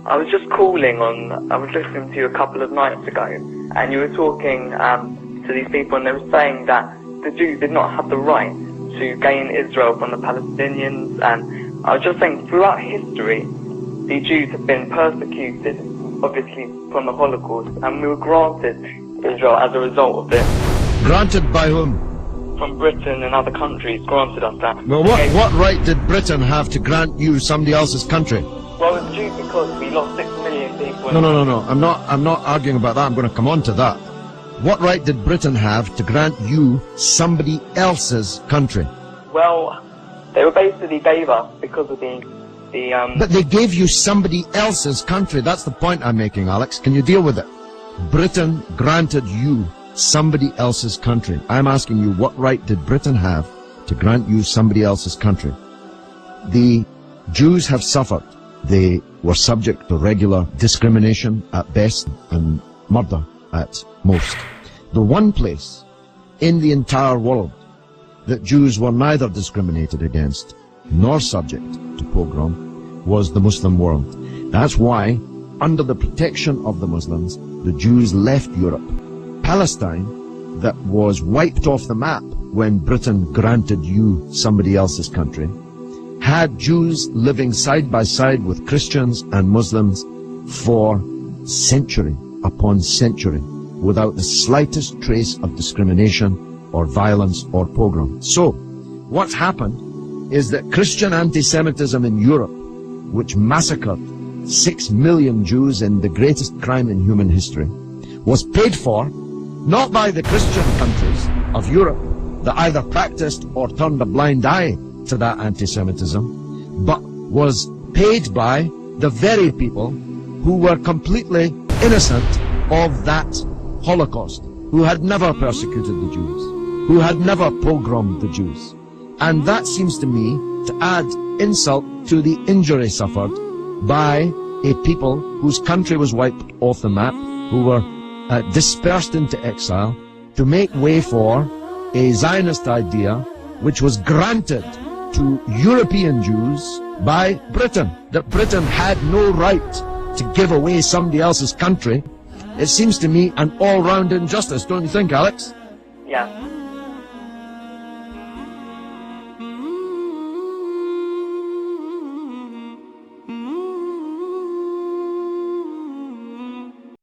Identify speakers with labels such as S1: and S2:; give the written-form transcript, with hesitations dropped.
S1: I was just calling on, I was listening to you a couple of nights ago, and you were talking to these people, and they were saying that the Jews did not have the right to gain Israel from the Palestinians, and I was just saying, throughout history, the Jews have been persecuted, obviously, from the Holocaust, and we were granted Israel as a result of this.
S2: Granted by whom?
S1: From Britain and other countries granted us that.
S2: Well, what right did Britain have to grant you somebody else's country?
S1: Well, it's due because we lost 6 million people.
S2: No. I'm not arguing about that. I'm going to come on to that. What right did Britain have to grant you somebody else's country?
S1: Well, they were basically gave us because of the
S2: But they gave you somebody else's country. That's the point I'm making, Alex. Can you deal with it? Britain granted you somebody else's country. I'm asking you, what right did Britain have to grant you somebody else's country? The Jews have suffered. They were subject to regular discrimination at best and murder at most. The one place in the entire world that Jews were neither discriminated against nor subject to pogrom was the Muslim world. That's why, under the protection of the Muslims, the Jews left Europe. Palestine, that was wiped off the map when Britain granted you somebody else's country, had Jews living side by side with Christians and Muslims for century upon century without the slightest trace of discrimination or violence or pogrom. So, what's happened is that Christian anti-Semitism in Europe, which massacred 6 million Jews in the greatest crime in human history, was paid for not by the Christian countries of Europe that either practiced or turned a blind eye to that anti-Semitism, but was paid by the very people who were completely innocent of that Holocaust, who had never persecuted the Jews, who had never pogromed the Jews. And that seems to me to add insult to the injury suffered by a people whose country was wiped off the map, who were dispersed into exile, to make way for a Zionist idea which was granted to European Jews by Britain, that Britain had no right to give away somebody else's country. It seems to me an all-round injustice, don't you think, Alex?
S1: Yeah.